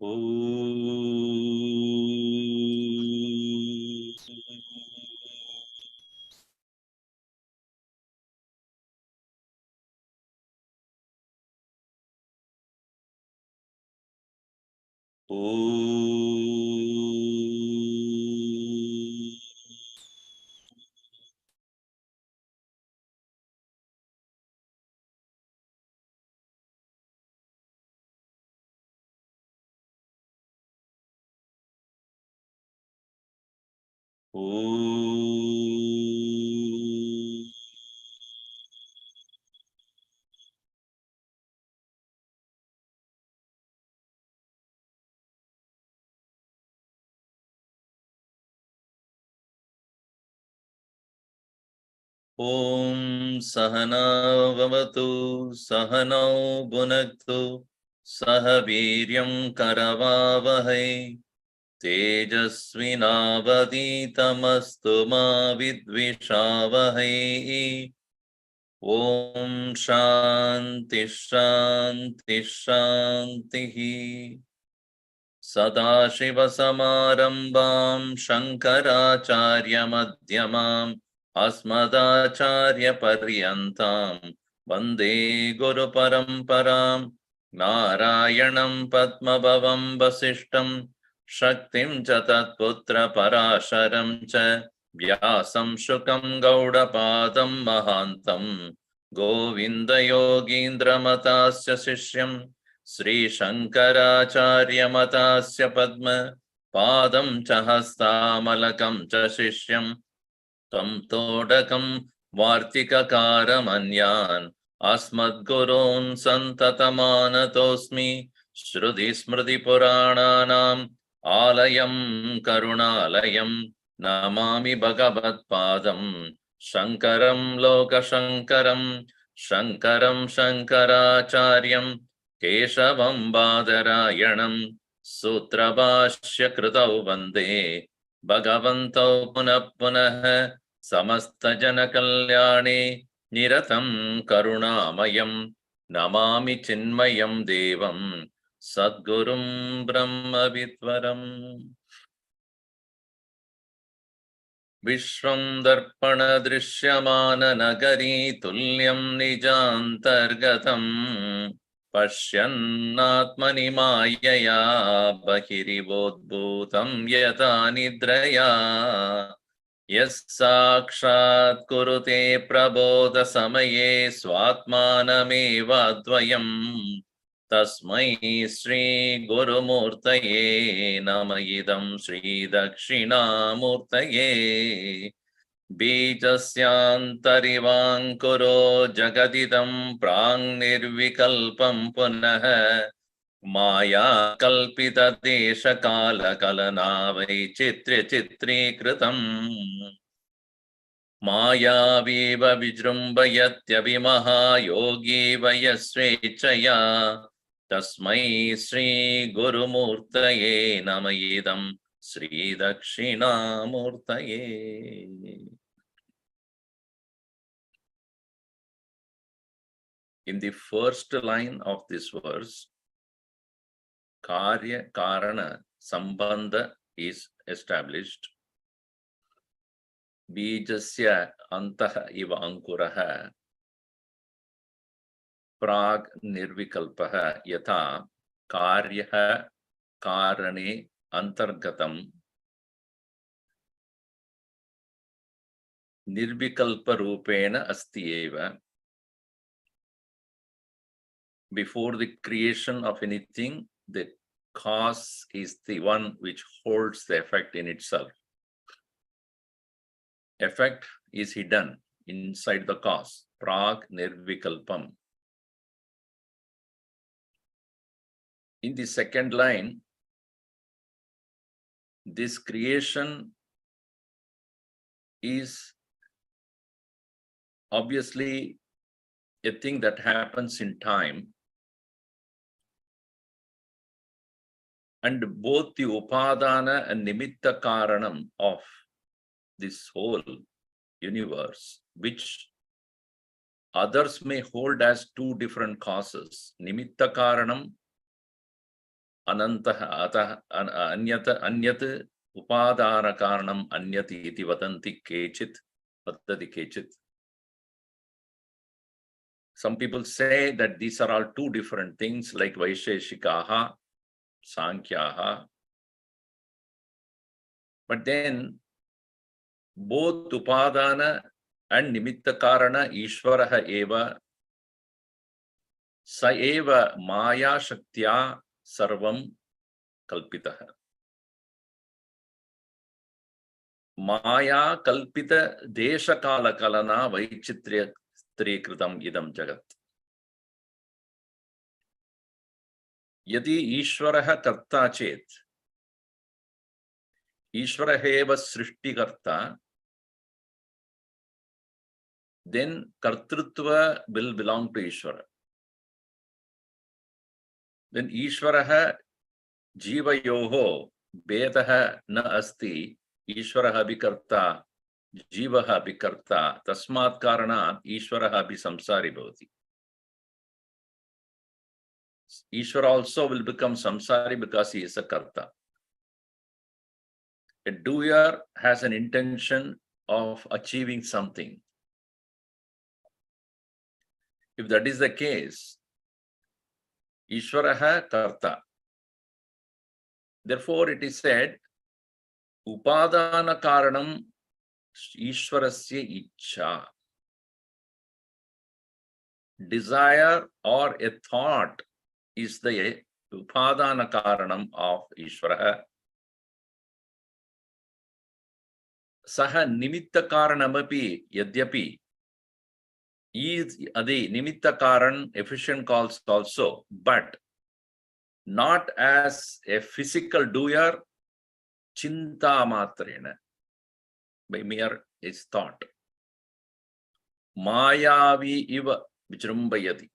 Om Sahana Vavatu Sahanau Bhunaktu Sahaviryam Karavavahai Tejasvinavaditamastu ma vidvishavahai. Om Shanti Shanti Shanti. Sadashivasamarambam Shankaracharya Madhyamam Asmadacharya Paryantam Vande Guru Paramparam Narayanam Padmabhavam Vasishtam Shaktim Chatatputra Parasharam Cha Vyasam Shukam Gaudapadam Mahantam Govinda Yogindra Matasya Sishyam Sri Shankaracharya Matasya Padma Padam cha Hastamalakam cha Shishyam Tam Todakam Vartika Manyan Asmad Gurun Santatamanatosmi Shruti Smriti Purananam Alayam Karunalayam Namami Bhagavat Padam Shankaram Loka Shankaram Shankaram Shankaracharyam Keshavam Badarayanam Sutrabhashya Kritau Vande Bhagavantau Punah Punah Samasta Jana Kalyani Niratam Karunamayam Namami Chinmayam Devam Sadgurum Brahma Vidvaram Vishwam Darpana Drishyamana Nagari Tulyam Nijantargatam Pashyannatmani Mayaya Bahirivodbhutam Yata Nidraya Yas Sakshat Kurute Prabodha Samaye Swatmanameva Dvayam Tasmai Sri Guru Murtaye Namayidam Sri Dakshinamurtaye Bijasyantarivangkuro Jagadidam Prang Nirvikalpam Punah Maya Kalpita Desha Kala Kalana Vaichitri Chitri Kritam Maya Viva Vijrumbayatya Vimaha Yogi Vayasvechaya Tasmai Sri Guru Murtaye Namayidam Sri Dakshinamurtaye. In the first line of this verse, Karya Karana Sambandha is established. Bijasya Antah Iva Ankuraha Prag Nirvikalpaha Yatha Karyaha Karane Antargatam Nirvikalpa Rupena Astieva. Before the creation of anything, the cause is the one which holds the effect in itself. Effect is hidden inside the cause. Prag Nirvikalpam. In the second line, this creation is obviously a thing that happens in time, and both the Upadana and Nimitta Karanam of this whole universe, which others may hold as two different causes. Nimitta Karanam, Anantah atah anyat upadana karanam anyati iti vadanti kechit vadati kechit. Some people say that these are all two different things, like Vaisheshikaha, Sankhyaha. But then both Upadana and Nimitta Karana Ishvaraha eva sa eva Maya Shaktya Sarvam Kalpitaha. Maya Kalpita Desha Kala Kalana Vaichitriya Kritam Idam Jagat. Yadi Ishvaraha Karta Chet, Ishvara eva Srishti Karta, then Kartrutva will belong to Ishvara. Then Ishvaraha Jivayoho Bedaha na asti Ishvaraha bikarta Jivaha bikarta Tasmat Karanat Ishvaraha bi samsari bhavati. Ishvara also will become samsari because he is a karta. A doer has an intention of achieving something. If that is the case, Ishvaraha karta. Therefore, it is said, Upadana karanam Ishvarasya ichcha. Desire or a thought is the Upadana karanam of Ishvara. Saha nimitta karanamapi yadyapi. Is adi nimitta karan efficient calls also, but not as a physical doer, chinta matrena, by mere is thought. Mayavi iva vijrumbayati.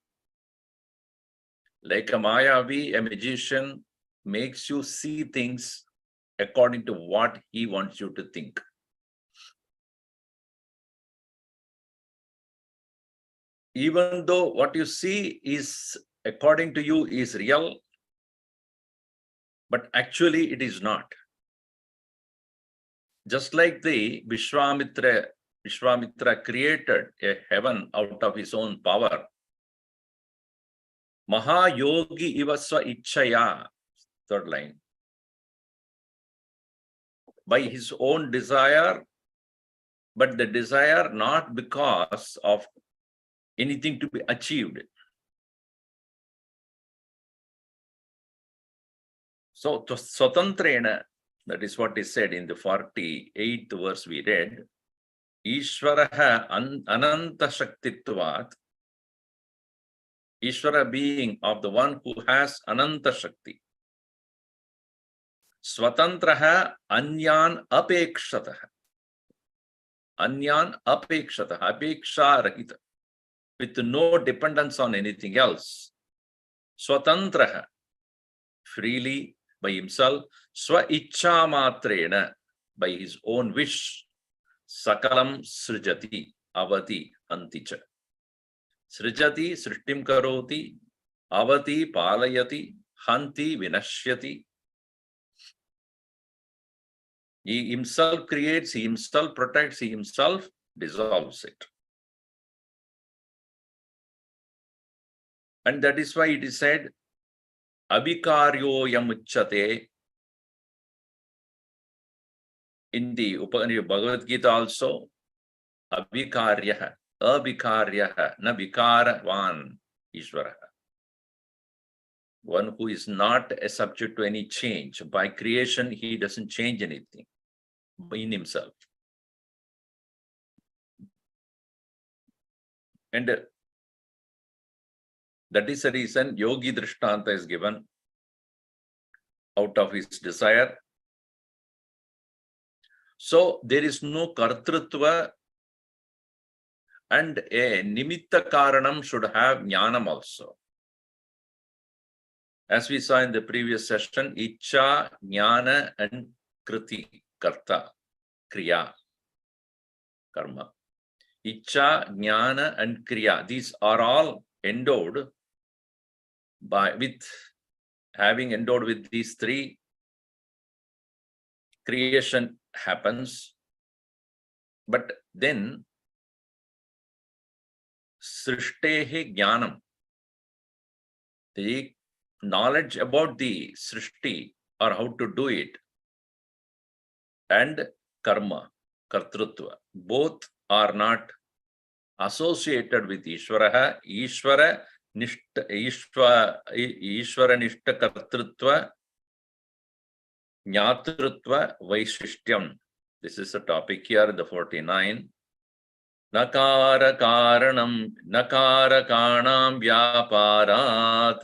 Like a Mayavi, a magician makes you see things according to what he wants you to think. Even though what you see is, according to you, is real, but actually it is not. Just like the Vishwamitra created a heaven out of his own power. Mahayogi ivasva ichchaya, third line. By his own desire, but the desire not because of anything to be achieved. So, Swatantrena, that is what is said in the 48th verse we read, Ishvaraha ananta shaktitvat, Ishvara being of the one who has ananta shakti. Swatantraha anyan apekshataha. Anyan apekshataha, apeksha rahita, with no dependence on anything else. Swatantraha, freely by himself, swa ichcha matrena, by his own wish, sakalam srijati avati anticha. Srijati srishtim karoti, avati palayati, hanti vinashyati. He himself creates, he himself protects, he himself dissolves it. And that is why it is said, Abhikaryo yamucchate. In the Bhagavad Gita also, Abhikaryaha, Abhikaryaha, na vikaravan Ishvaraha. One who is not a subject to any change. By creation, he doesn't change anything in himself. And that is the reason Yogi Drishtanta is given out of his desire. So there is no kartrutva, and a nimitta karanam should have jnanam also. As we saw in the previous session, Ichcha, Jnana and Kriti, Karta, Kriya, Karma. Ichcha, Jnana and Kriya, these are all endowed with having endowed with these three, creation happens. But then, Srishtehe Jnanam, the knowledge about the Srishti or how to do it, and Karma, Kartrutva, both are not associated with Ishvaraha. Ishvara Nishta Kartrutva, Jnatrutva, Vaishishtyam. This is a topic here in the 49. Nakara Kanam Vyaparat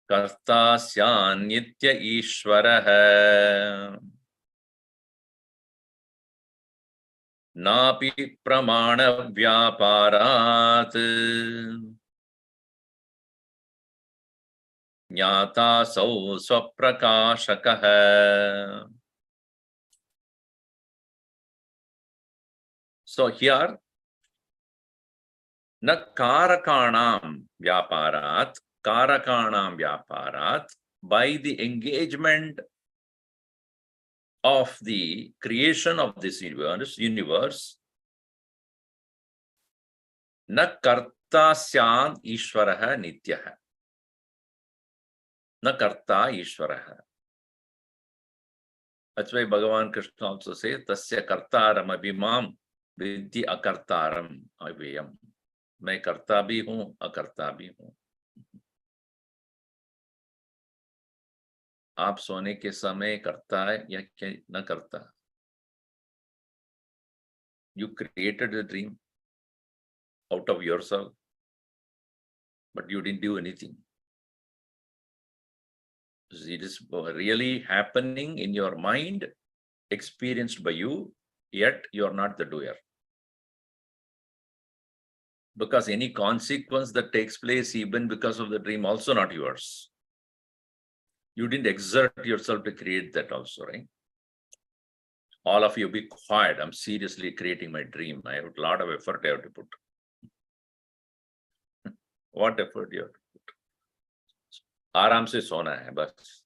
Karta Syannitya Ishvaraha Napi Pramana Vyaparat Jnata Sau Swaprakashakaha. So here, na karakanam vyaparat, by the engagement of the creation of this universe, na karta syad ishvaraha nityaha. Na karta ishvaraha. That's why Bhagavan Krishna also says, tasya kartaram abhimam vidhi akartaram avyayam. मैं करता भी हूं, अकर्ता भी हूं. आप सोने के समय करता है या न करता? You created the dream out of yourself, but you didn't do anything. It is really happening in your mind, experienced by you, yet you are not the doer. Because any consequence that takes place even because of the dream also not yours. You didn't exert yourself to create that also, right? All of you be quiet. I'm seriously creating my dream. I have a lot of effort I have to put. What effort you have to put? Aaram se sona hai, bas.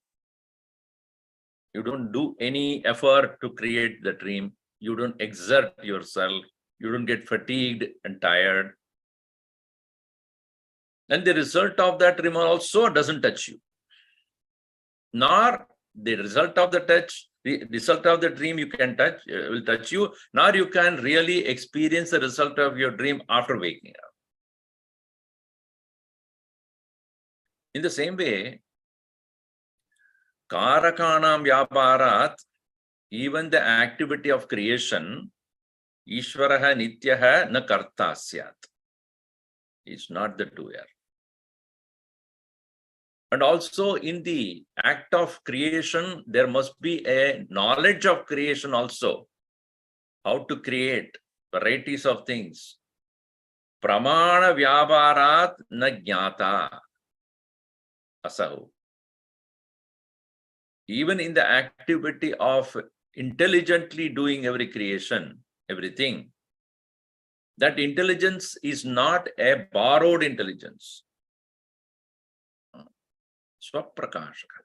You don't do any effort to create the dream. You don't exert yourself. You don't get fatigued and tired. And the result of that dream also doesn't touch you. Nor the result of the result of the dream you can touch, will touch you, nor you can really experience the result of your dream after waking up. In the same way, Karakanam Vyaparat, even the activity of creation, Ishvaraha Nityaha na karta syat. Is not the doer. And also in the act of creation, there must be a knowledge of creation also. How to create varieties of things. Pramana Vyaparat na jnata asahu. Even in the activity of intelligently doing every creation, everything, that intelligence is not a borrowed intelligence. Swaprakashaka.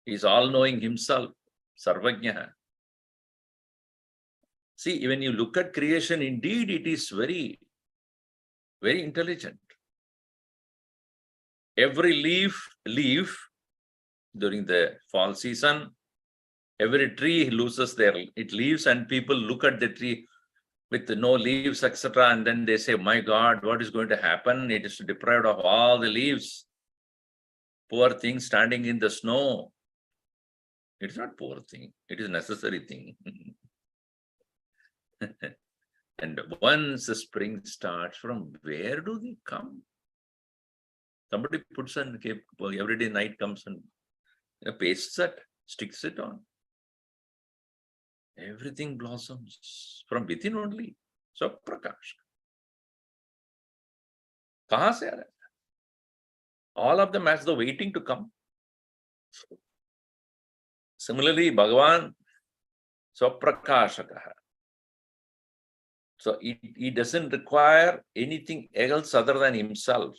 He is all-knowing himself, Sarvajnaha. See, when you look at creation, indeed it is very, very intelligent. Every leaf during the fall season, every tree loses its leaves, and people look at the tree with no leaves, etc. And then they say, my God, what is going to happen? It is deprived of all the leaves. Poor thing standing in the snow. It is not poor thing. It is necessary thing. And once the spring starts, from where do they come? Somebody puts on every day night comes and pastes it, sticks it on. Everything blossoms from within only. So Prakash. Kahan se aa raha hai? All of them as though waiting to come. Similarly, Bhagavan Swaprakashakaha. So he doesn't require anything else other than himself.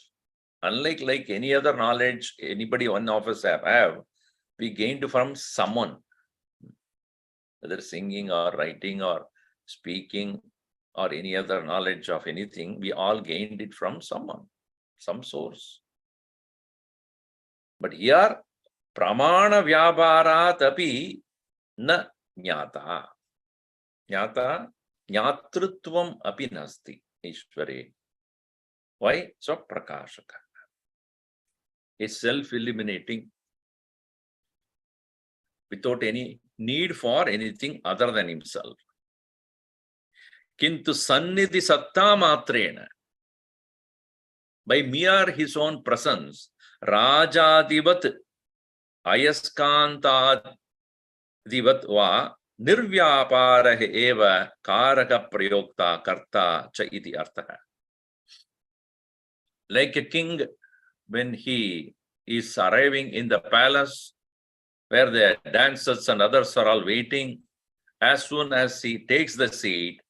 Unlike like any other knowledge anybody, one of us have, we gained from someone, whether singing or writing or speaking or any other knowledge of anything, we all gained it from someone, some source. But here, pramana vyabharat api na jnata. Jnata, jnatrutvam api nasti Ishvare. Why? So prakashaka. Is self-eliminating without any need for anything other than himself. Kintu sannidhi satta matrena. By mere his own presence, Rajadivat Ayaskantadivat va nirvyapara eva karaka prayokta karta cha iti artha. Like a king, when he is arriving in the palace where the dancers and others are all waiting, as soon as he takes the seat,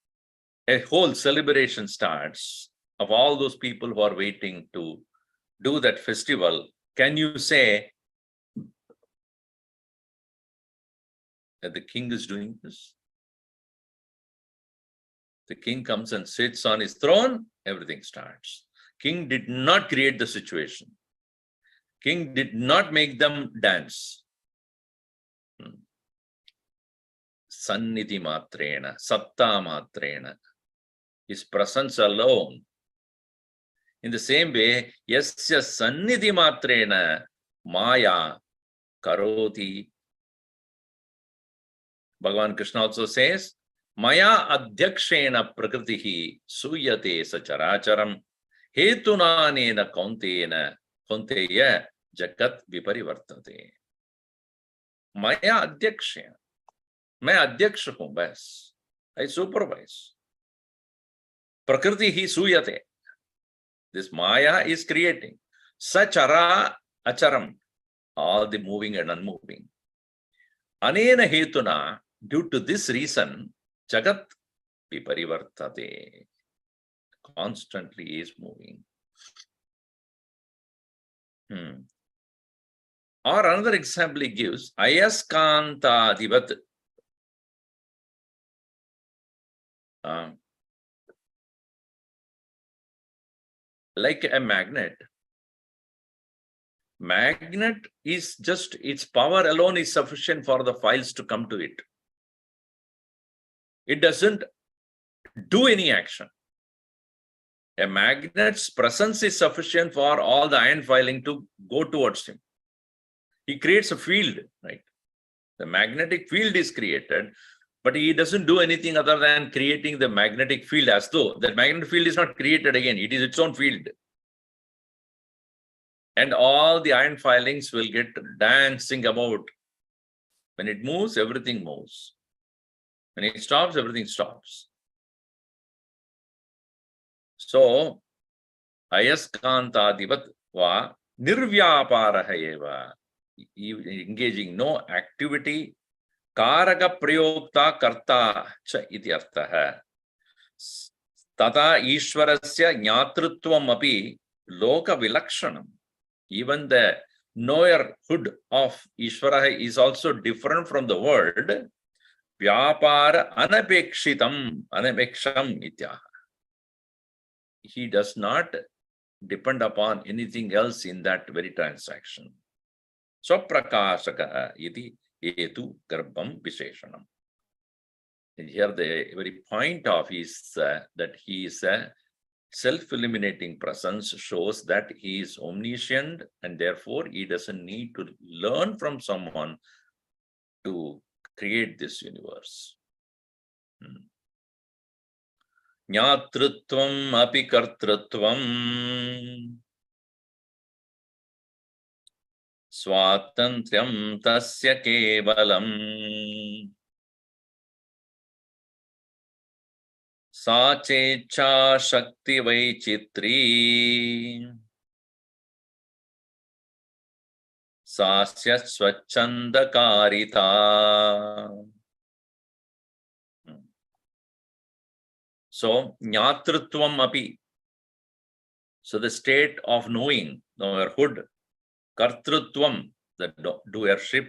a whole celebration starts of all those people who are waiting to do that festival. Can you say that the king is doing this? The king comes and sits on his throne, everything starts. King did not create the situation. King did not make them dance. Sannidhi matrena, satta matrena. His presence alone. In the same way, yasya sannidhi matrena maya karoti. Bhagavan Krishna also says, Maya adhyakshena prakritihi suyate sacharacharam hetunanena kaunteya jagat viparivartate. Maya adhyakshena. मैं अध्यक्ष हूं बस, I supervise. Prakriti hi suyate. This Maya is creating. Sachara acharam. All the moving and unmoving. Anena hetuna, due to this reason, jagat viparivartate. Constantly is moving. Or another example he gives, ayaskanta divat. Like a magnet. Magnet is just, its power alone is sufficient for the files to come to it. It doesn't do any action. A magnet's presence is sufficient for all the iron filing to go towards him. He creates a field, right? The magnetic field is created, but he doesn't do anything other than creating the magnetic field, as though the magnetic field is not created again. It is its own field. And all the iron filings will get dancing about. When it moves, everything moves. When it stops, everything stops. So, ayaskantadivat va nirvyaparaha eva. Engaging no activity. Karaka prayokta karta cha iti arthaha. Tata ishvarasya jnatrutvam api loka vilakshanam. Even the knowerhood of Ishvara is also different from the word vyapara anapekshitam, anapeksham ityaha. He does not depend upon anything else in that very transaction. Swaprakashaka iti etu garbham visheshanam. And here the very point of is that he is a self-eliminating presence, shows that he is omniscient and therefore he doesn't need to learn from someone to create this universe. Jnatrutvam api kartrutvam swatantriyam tasya kevalam sa checha shakti vaichitri sasya swachanda karita. So, Jnatrutvam api. So, the state of knowing, knowerhood, Kartrutvam, the doership,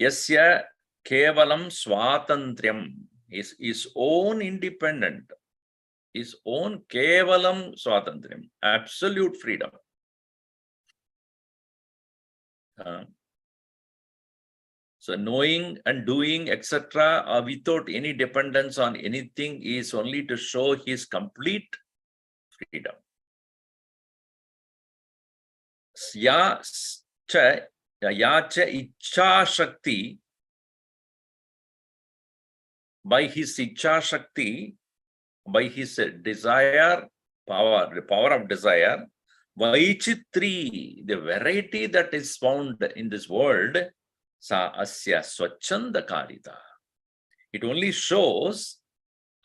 Yasya Kevalam Swatantriam, is his own independent, his own Kevalam Swatantriam, absolute freedom. So knowing and doing, etc., without any dependence on anything is only to show his complete freedom. Yacha Icha Shakti, by his Icha Shakti, by his desire, power, the power of desire, Vaichitri, the variety that is found in this world, Sa Asya Swachanda Karita. It only shows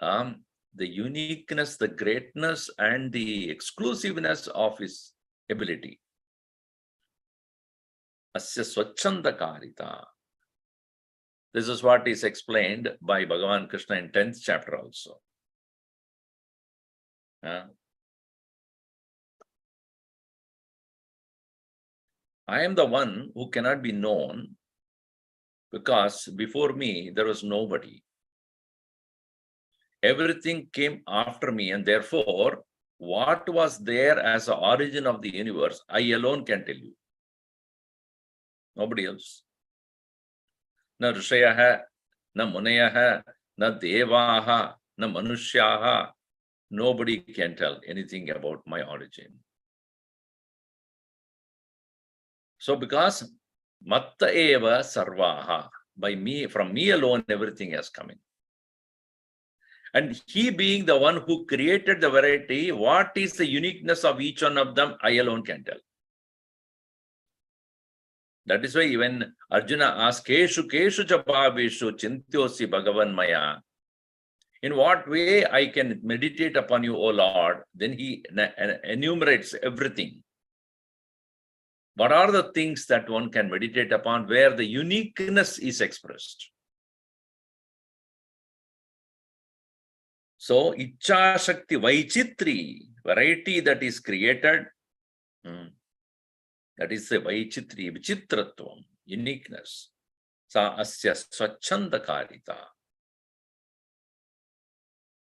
the uniqueness, the greatness, and the exclusiveness of his ability. Asya Swachanda Karita. This is what is explained by Bhagavan Krishna in 10th chapter also. I am the one who cannot be known because before me there was nobody. Everything came after me, and therefore what was there as the origin of the universe, I alone can tell you. Nobody else. Na Rishayaha, na Munayaha, na Devaha, na Manushyaha. Nobody can tell anything about my origin. So because Matta eva sarvaha, by me, from me alone, everything has come in. And he being the one who created the variety, what is the uniqueness of each one of them, I alone can tell. That is why when Arjuna asked, Keshu Keshu Chapabeshu Chintyosi Bhagavan Maya, in what way I can meditate upon you, O Lord? Then he enumerates everything. What are the things that one can meditate upon where the uniqueness is expressed? So, Icha Shakti Vaichitri, variety that is created, that is the Vaichitri, Vichitratvam, uniqueness. Sa Asya Swachanda Karita.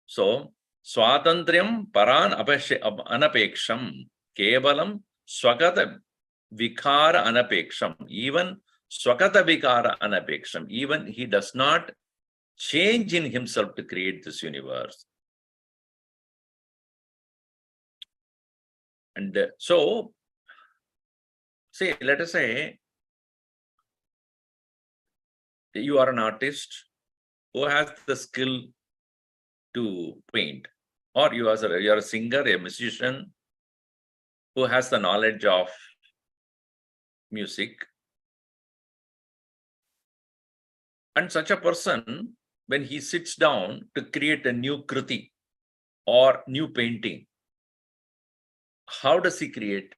So, Swatantriam Paran Anapeksham, Kevalam Swagata Vikara Anapeksham, even Swagata Vikara Anapeksham, even he does not change in himself to create this universe. And so, say, let us say, you are an artist who has the skill to paint, or you are a singer, a musician who has the knowledge of music. And such a person, when he sits down to create a new kriti or new painting, how does he create?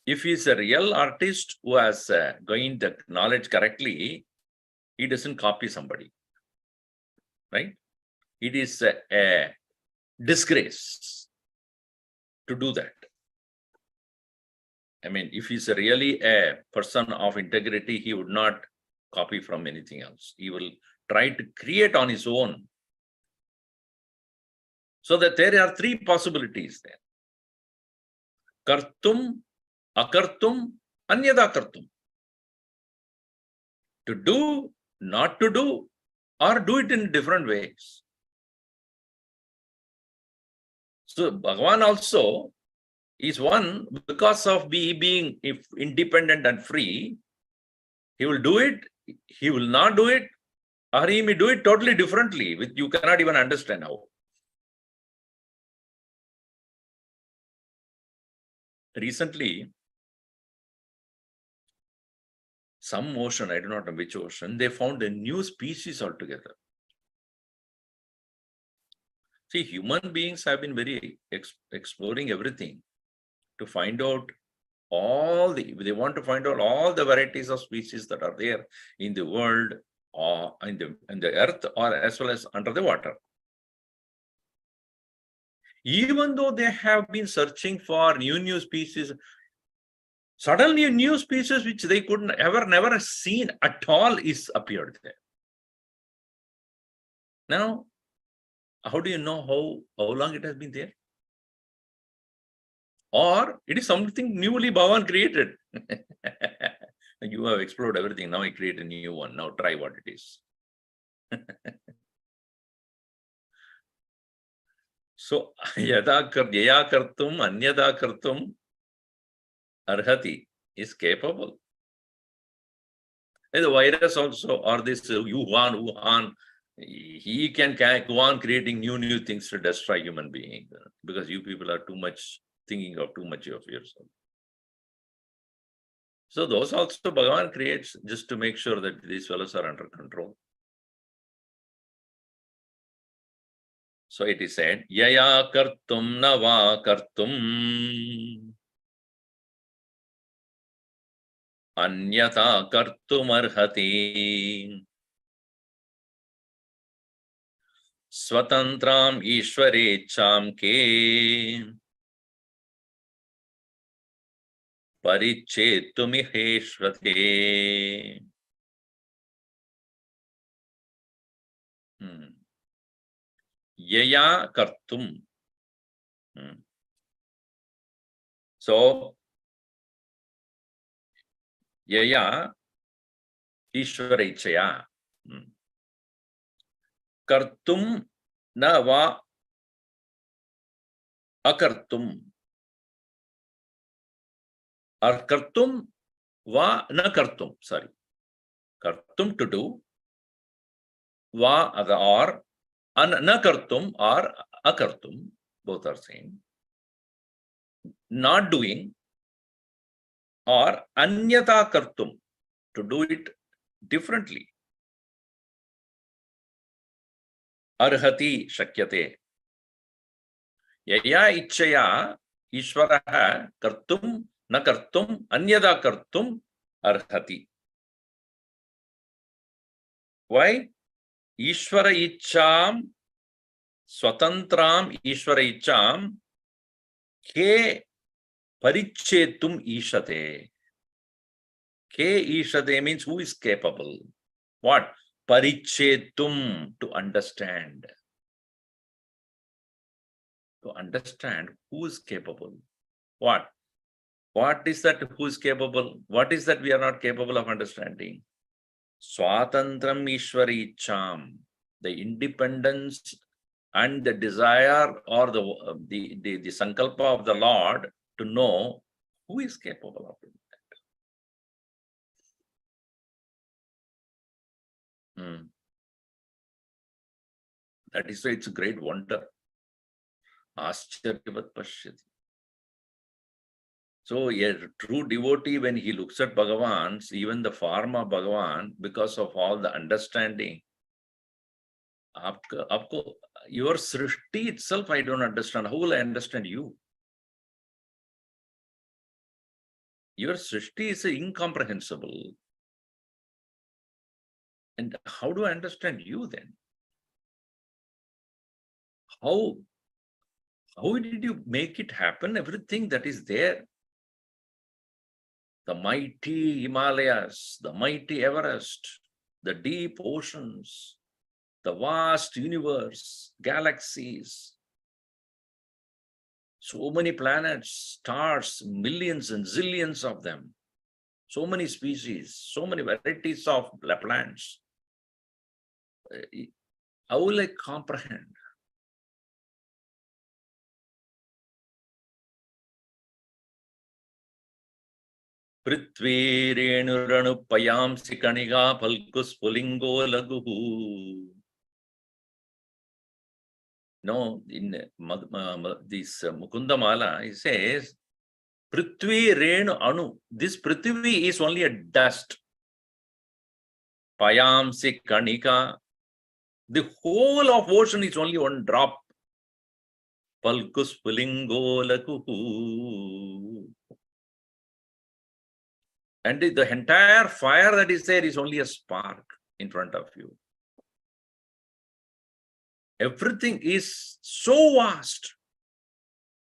If he is a real artist who has gained the knowledge correctly, he doesn't copy somebody, right? It is a disgrace to do that. I mean, if he's really a person of integrity, he would not copy from anything else. He will try to create on his own. So that there are three possibilities there. Kartum, akartum, anyada kartum. To do, not to do, or do it in different ways. So Bhagavan also is one, because of being independent and free, he will do it, he will not do it, or he may do it totally differently, which you cannot even understand how. Recently, some ocean, I do not know which ocean, they found a new species altogether. See, human beings have been very exploring everything to find out they want to find out all the varieties of species that are there in the world, or in the earth, or as well as under the water. Even though they have been searching for new species, suddenly a new species which they could never seen at all is appeared there. Now, how do you know how long it has been there? Or it is something newly Bhavan created. You have explored everything. Now I create a new one. Now try what it is. So, yaya kartum, anyada kartum, arhati is capable. And the virus also, or this Wuhan, he can go on creating new things to destroy human beings, because you people are too much thinking of too much of yourself. So those also Bhagavan creates just to make sure that these fellows are under control. So it is said, yaya kartum nava kartum anyata kartum arhati swatantram ishwarecham ke parichetumiheshvate. Yaya kartum. So, yaya ishwarechaya. Kartum na va akartum. Or kartum va na kartum. Sorry. Kartum to do. Va or na kartum or akartum. Both are same. Not doing, or anyata kartum, to do it differently. Arhati shakyate. Yaya ichchaya ishvaraha kartum na kartum anyada kartum arhati. Why? Ishvara ichcham swatantram ishvara ichcham ke parichetum ishate. Ke ishate means who is capable. What? Parichetum, to understand. To understand who is capable. What? What is that who is capable? What is that we are not capable of understanding? Swatantram Ishwaricham, the independence and the desire or the sankalpa of the Lord to know who is capable of doing that. That is why it's a great wonder. Ascharyavat pashyati. So a true devotee, when he looks at Bhagavan, even the form of Bhagavan, because of all the understanding, your srishti itself, I don't understand. How will I understand you? Your srishti is incomprehensible. And how do I understand you then? How did you make it happen? Everything that is there. The mighty Himalayas, the mighty Everest, the deep oceans, the vast universe, galaxies, so many planets, stars, millions and zillions of them, so many species, so many varieties of plants. How will I comprehend? Prithvi renuranu payamsi kaniga palkus pulingo laguhu. No, in this Mukundamala, he says, Prithvi Renu Anu. This Prithvi is only a dust. Payamsi Kanika. The whole of ocean is only one drop. Palkus Pulingo Lakuhu. And the entire fire that is there is only a spark. in front of you. Everything is so vast,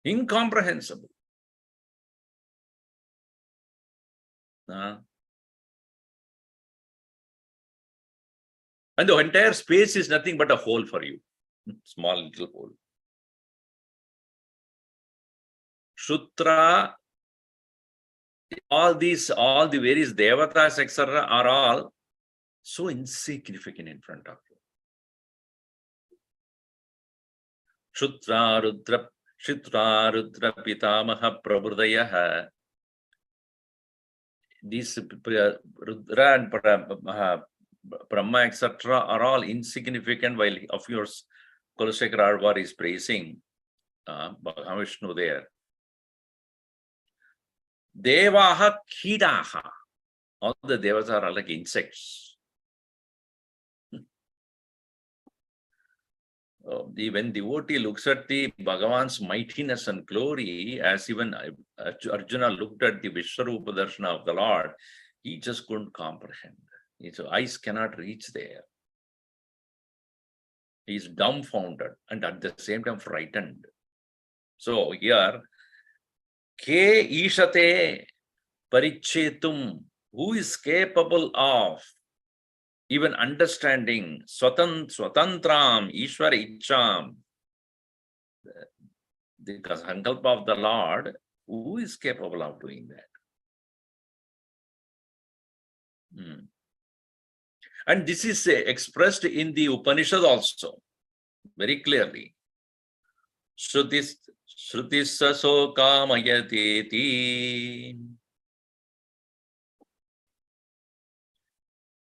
incomprehensible. And the entire space is nothing but a hole for you. Small little hole. Shutra, all the various devatas, etc., are all so insignificant in front of you. Shutra Rudra Pitamaha Prabhudayaha. These Rudra and Brahma, etc., are all insignificant, while of yours Kulasekara Alvar is praising Mahavishnu there. Devaha Kidaha. All the devas are like insects. When devotee looks at the Bhagavan's mightiness and glory, as even Arjuna looked at the Vishwarupa Darshana of the Lord, he just couldn't comprehend. His eyes cannot reach there. He is dumbfounded and at the same time frightened. So here, Ke Ishate Parichetum, who is capable of even understanding Swatantram, Ishvara Icham, the Sankalpa of the Lord, who is capable of doing that? And this is expressed in the Upanishad also, very clearly. Shrutissa so kamayateti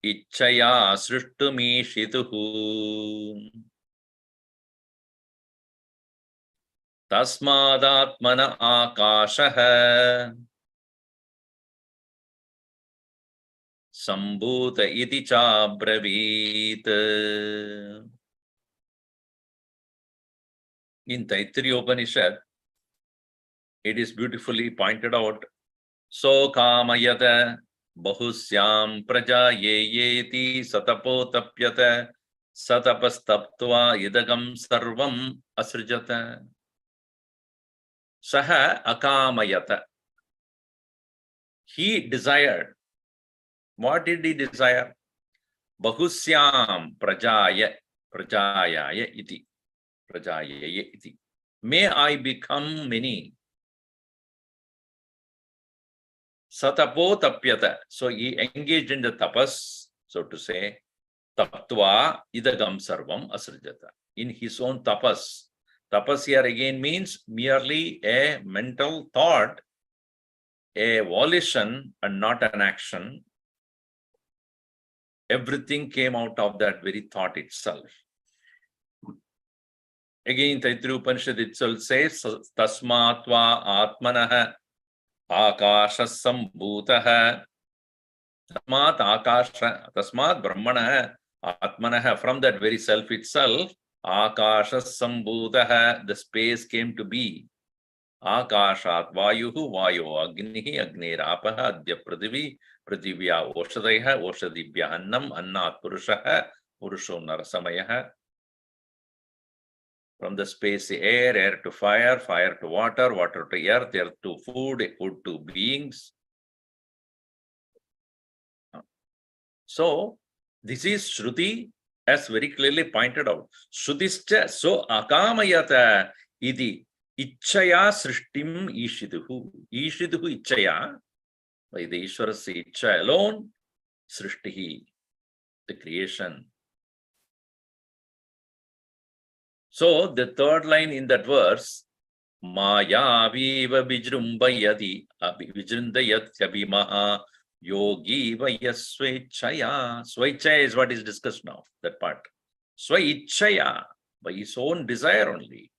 Ichaya srishtumishituhu Tasmadatmana akashaha Sambhuta iti cha bravit. In Taittiriya Upanishad, it is beautifully pointed out. So kamayata bahusyam praja yeti satapo tapyata satapastaptva idagam sarvam asrijata. Saha akamayata. He desired. What did he desire? Bahusyam prajaya iti. Prajaya iti. May I become many. Satapo tapyata. So he engaged in the tapas, so to say. Taptva idagam sarvam asrijata. In his own tapas. Tapas here again means merely a mental thought, a volition and not an action. Everything came out of that very thought itself. Again, Taittiriya Upanishad itself says, Tasmatva Atmanaha Akasha Sambhutaha. Tasmat Brahmanaha Atmanaha. From that very self itself, Akasha Sambhutaha, the space came to be. Akashat Vayuhu Vayo Agnihi Agnirapaha Adya Pradhivi Pradhivya Oshadaiha Oshadibhya Annam Annat Purushaha Purusho Narasamayaha. From the space, air, air to fire, fire to water, water to earth, earth to food, food to beings. So, this is Shruti, as very clearly pointed out. Shrutischa so akamayata iti ichaya srishtim ishiduhu. Ishiduhu ichaya, by the Ishvara's icha alone, srishtihi, the creation. So the third line in that verse, Maya viva vijrumbayati vijrundayat abhimaha yogi vayasvechaya. Svechaya is what is discussed now, that part. Svechaya, by his own desire only.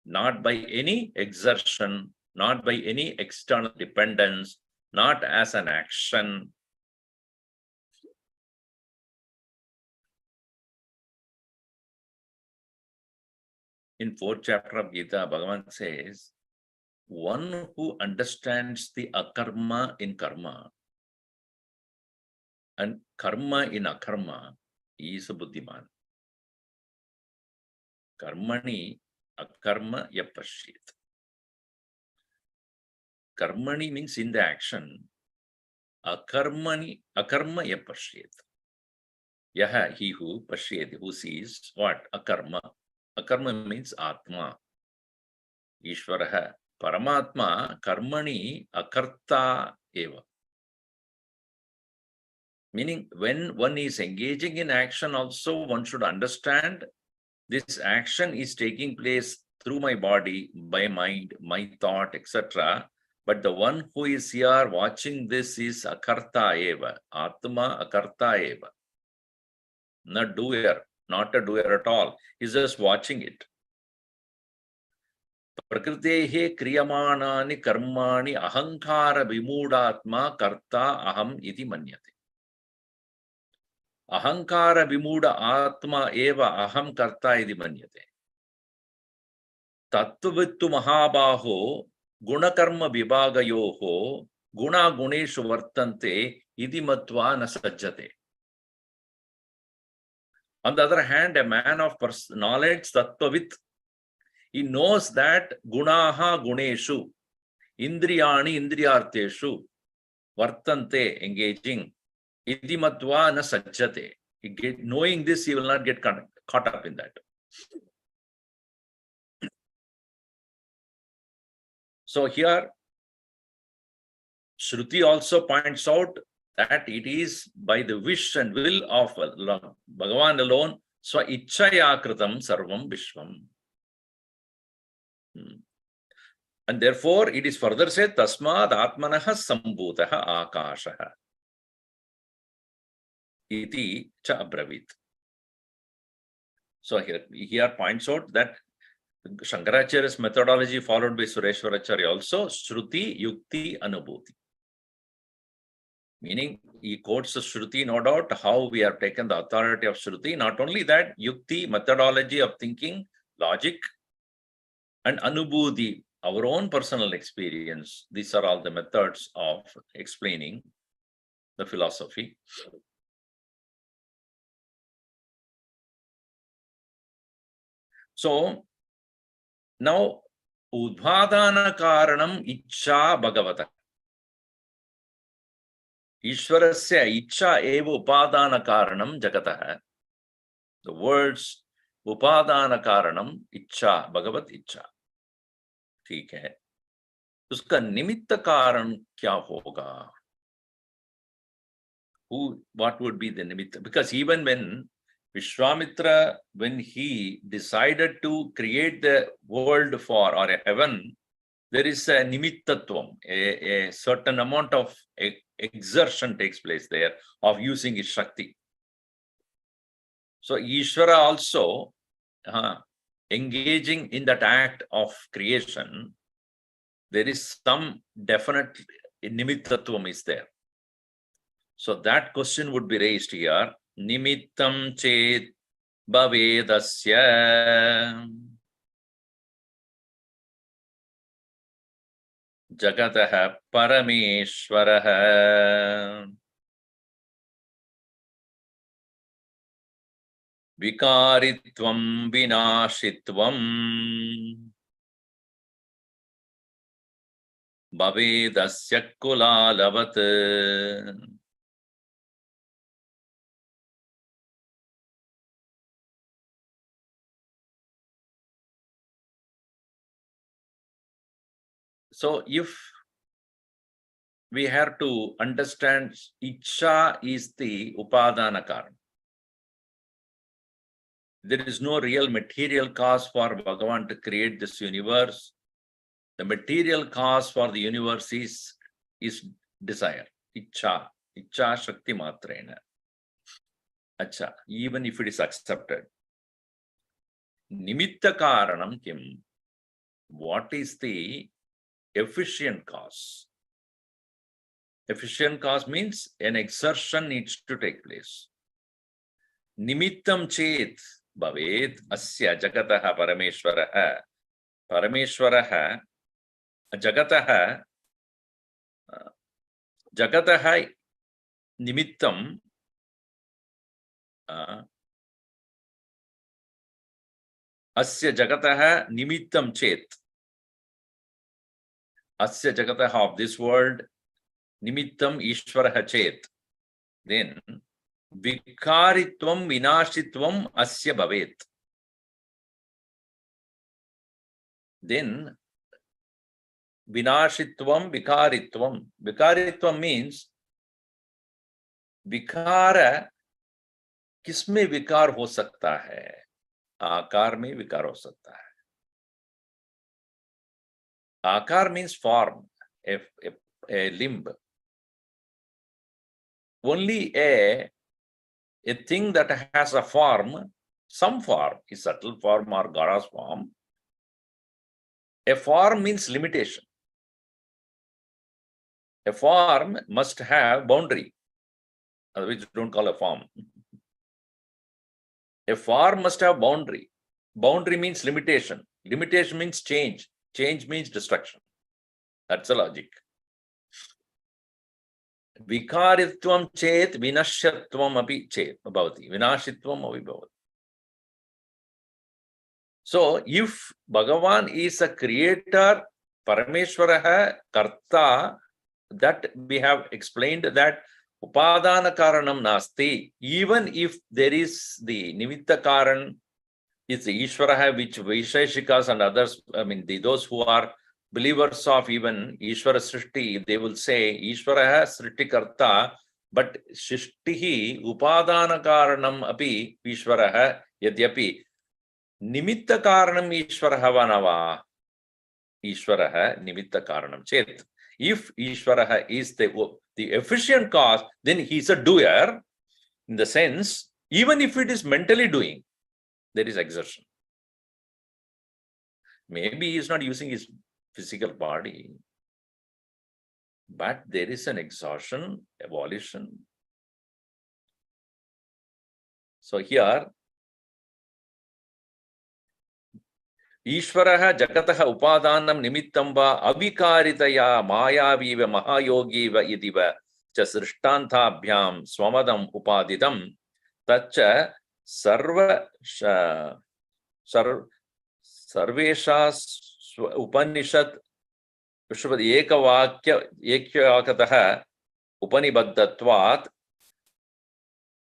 Not by any exertion, not by any external dependence, not as an action. In 4th chapter of Gita, Bhagavan says, one who understands the akarma in karma And karma in akarma is a buddhiman. Karmani akarma yapashyet. Karmani means in the action. Akarmani akarma yapashyet. Yaha, he who pashyet, who sees what? Akarma. Akarma means atma. Ishvaraha. Paramatma karmani akarta eva. Meaning, when one is engaging in action also, one should understand this action is taking place through my body, by mind, my thought, etc. But the one who is here watching this is akarta eva. Atma akarta eva. Not doer, not a doer at all. He's just watching it. Prakritehe kriyamanani karmani ahankara vimudatma karta aham iti manyate. Ahankara vimuda atma eva aham karta iti manyate. Tattvittu mahabaho gunakarma vibhagayoho guna guneshu vartante iti matva na sajjate. On the other hand, a man of knowledge, tattvavit, he knows that gunaha guneshu, indriyani indriyarteshu, vartante, engaging, iti matva na sajjate. Knowing this, he will not get caught up in that. So here, Shruti also points out that it is by the wish and will of Bhagavan alone, swa ichchaya kritam sarvam vishvam. And therefore, it is further said, tasmad atmanaha sambhutaha akashaha. Iti cha abravit. So here points out that Shankaracharya's methodology followed by Sureshwaracharya also, Shruti, Yukti, Anubhuti. Meaning, he quotes the Shruti, no doubt, how we have taken the authority of Shruti. Not only that, Yukti, methodology of thinking, logic, and Anubhuti, our own personal experience. These are all the methods of explaining the philosophy. So, now, Udbhadana Karanam Ichcha Bhagavata. Ishwarasya Ichcha eva Upadana Karanam Jagataha. The words Upadana Karanam Ichcha, Bhagavat Ichcha. ठीक है. उसका निमित्त कारण क्या होगा? What would be the nimitta? Because even when Vishwamitra, when he decided to create the world or a heaven, there is a nimittatvam, a certain amount of exertion takes place there of using his Shakti. So Ishvara also engaging in that act of creation, there is some definite nimittatvam is there. So that question would be raised here. Nimittam chet bhavedasya jagataha parameshwaraha vikaritvam vinashitvam bhavedasya kulalavat. So if we have to understand, Ichcha is the Upadana Karana. There is no real material cause for Bhagavan to create this universe. The material cause for the universe is desire, Ichcha, Ichcha Shakti Matrena. Acha, even if it is accepted. Nimitta Karanam Kim. What is the efficient cause? Efficient cause means an exertion needs to take place. Nimittam chet bhavet asya jagataha parameshwaraha. Parameshwaraha jagataha nimittam asya jagatah nimittam chet. Asya jagatah, of this world, nimittam ishwarah chet. Then vikaritvam vinashitvam asya bhavet. Then vinashitvam vikaritvam. Vikaritvam means विकार किसमें विकार हो सकता है? आकार में विकार हो सकता है. आकार means form, a limb. Only a thing that has a form, some form, a subtle form or God's form. A form means limitation. A form must have boundary, which don't call a form. A form must have boundary. Boundary means limitation. Limitation means change. Change means destruction. That's the logic. Vikaritvam chet vinashyatvam api chet bhavati. Vinashitvam api bhavati. So, if Bhagavan is a creator, Parameshwaraha, Karta, that we have explained that Upadana Karanam Nasti, even if there is the Nimitta Karan, it's the Ishvaraha, which Vaisheshikas and others, those who are believers of even Ishvara Srishti, they will say Ishvaraha Srishti Karta, but Srishtihi Upadana Karanam api Ishvaraha Yadyapi Nimitta Karanam Ishvaraha Vanava. Ishvaraha Nimitta Karanam Chet. If Ishvaraha is the efficient cause, then he is a doer, in the sense, even if it is mentally doing, there is exertion. Maybe he is not using his physical body, but there is an exhaustion, volition. So here, Ishvaraha Jakataha Upadanam Nimittamba Avikaritaya Mayaviva Mahayogiva Idiva Chasrishtantabhyam Swamadam Upaditam Tacha Sarva Sarvesha Upanishad Vishwad Ekavakya Ekyakataha Upanibaddatvat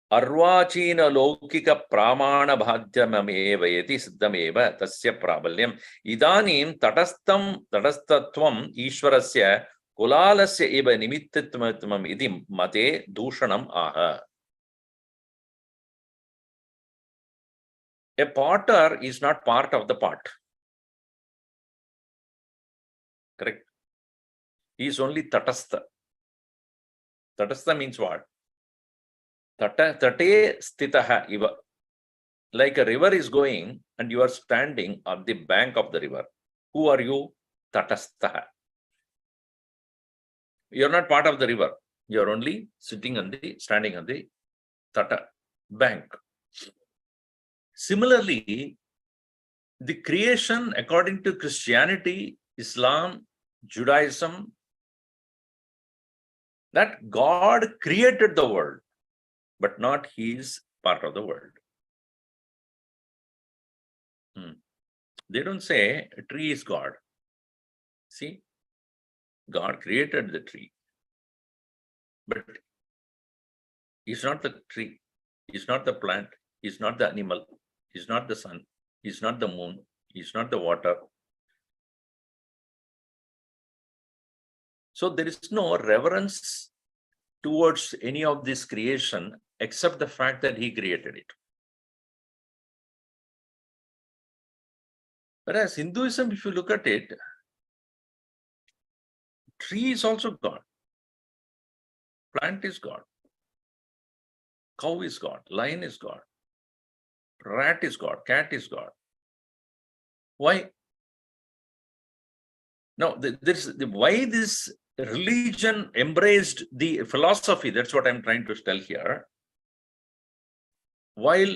Arvachina Lokika Pramana Bhadyamameva Yeti Siddhameva Tasya Prabalyam Idanim Tatastatvam Ishwarasya Kulalasya Eva Nimittitmatmam Idim Mate Dushanam Aha. A potter is not part of the pot. Correct? He is only Tatastha. Tatastha means what? Tate stitaha iva. Like a river is going and you are standing on the bank of the river. Who are you? Tatastaha. You are not part of the river. You are only standing on the tata, bank. Similarly, the creation according to Christianity, Islam, Judaism, that God created the world, but not he is part of the world. They don't say a tree is God. See, God created the tree, but he's not the tree, he's not the plant, he's not the animal, he's not the sun, he's not the moon, he's not the water. So there is no reverence towards any of this creation except the fact that he created it. Whereas Hinduism, if you look at it, tree is also God, plant is God, cow is God, lion is God, rat is God, cat is God. Why? Now, why this religion embraced the philosophy, that's what I'm trying to tell here. While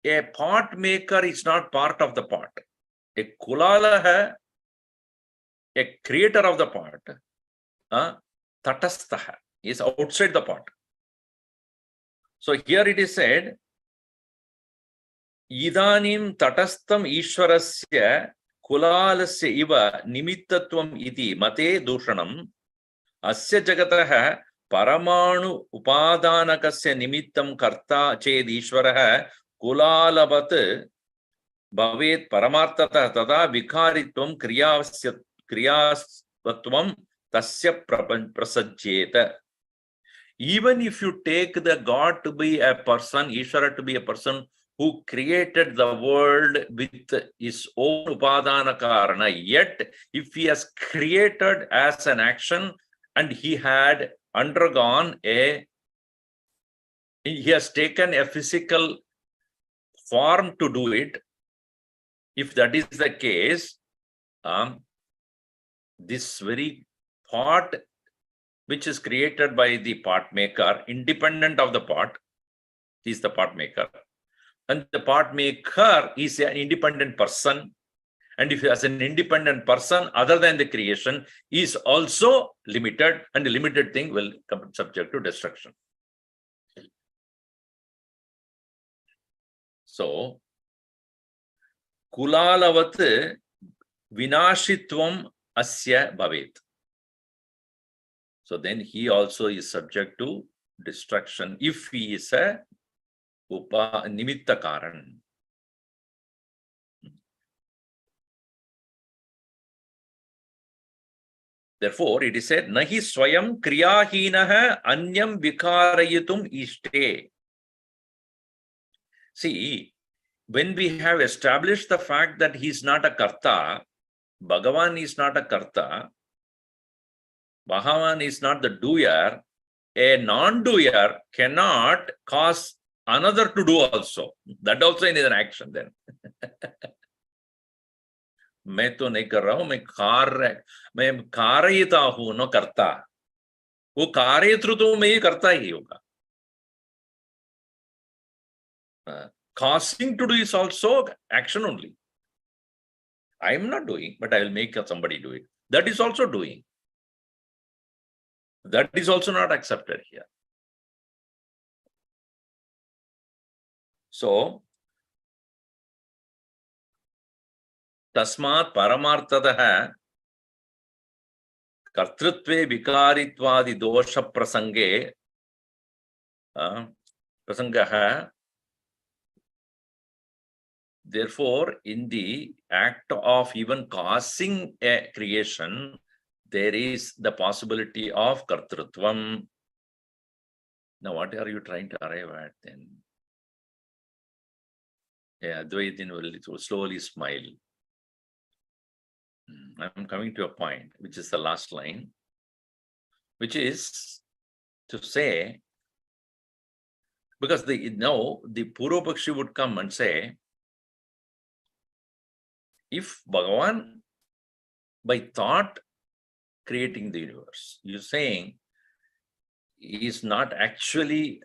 a pot maker is not part of the pot, a kulala hai, a creator of the pot, tatastaha, is outside the pot. So here it is said, Idanim tatastam ishwarasya kulalasya iva nimittatvam iti mate dushanam asya jagatah paramanu upadanakasya nimittam karta ched ishwarah kulalavat bhavet paramartata tada vikaritvam kriyasvatvam tasya prasajyeta. Even if you take the God to be a person, Ishvara to be a person who created the world with his own upadana karana, yet if he has created as an action and he had undergone he has taken a physical form to do it, if that is the case, this very pot which is created by the pot maker, independent of the pot, is the pot maker. And the pot maker is an independent person. And if he has an independent person, other than the creation, is also limited, and the limited thing will come subject to destruction. So, kulalavat vinashitvam asya bhavet. So then he also is subject to destruction if he is a nimitta karan. Therefore, it is said, Nahi swayam kriyahinaha anyam vikarayitum ishte. See, when we have established the fact that he is not a karta, Bhagavan is not a karta, Bhagavan is not the doer, a non-doer cannot cause another to do also. That also is an action then. मैं तो नहीं कर रहा हूं, मैं कारयिता हूं, न करता. वो कार्यतृ तो मैं ही करता ही होगा. Causing to do is also action only. I am not doing, but I will make somebody do it. That is also doing. That is also not accepted here. So, tasmat paramartadaha kartrutve vikaritvadi dosha prasange prasangaha. Therefore, in the act of even causing a creation, there is the possibility of kartrutvam. Now, what are you trying to arrive at then? Yeah, Advaitin will slowly smile. I'm coming to a point, which is the last line, which is to say, because the Purva Pakshi would come and say, if Bhagavan, by thought, creating the universe, you're saying he is not actually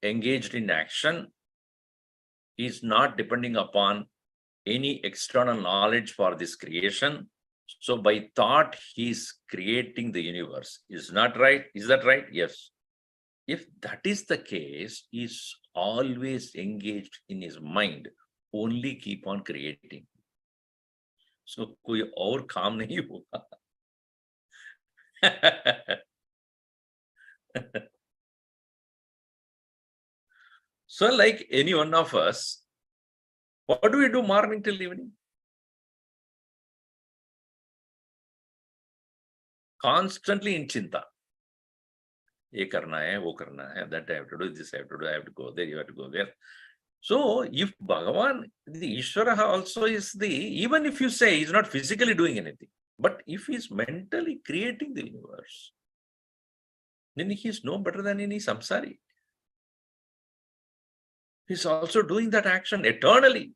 engaged in action, he is not depending upon any external knowledge for this creation. So by thought, he is creating the universe. Is not right? Is that right? Yes. If that is the case, he is always engaged in his mind, only keep on creating. So कोई और काम नहीं होगा. So like any one of us, what do we do morning till evening? Constantly in chinta. ये करना है, वो करना है, that I have to do, this I have to do, I have to go there, you have to go there. So if Bhagavan, the Ishvara also is even if you say he's not physically doing anything, but if he's mentally creating the universe, then he is no better than any samsari. He's also doing that action eternally.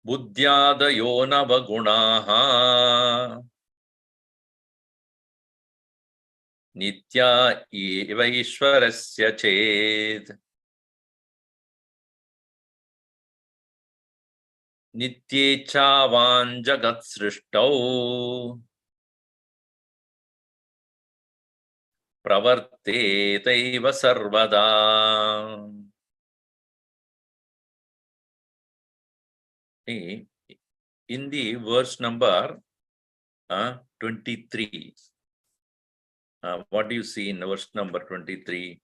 Buddhyadayo navagunaha nitya eva ishvarasya ched. Nityechavan jagat srishtau pravartetaiva sarvada. In the verse number 23, what do you see in verse number 23?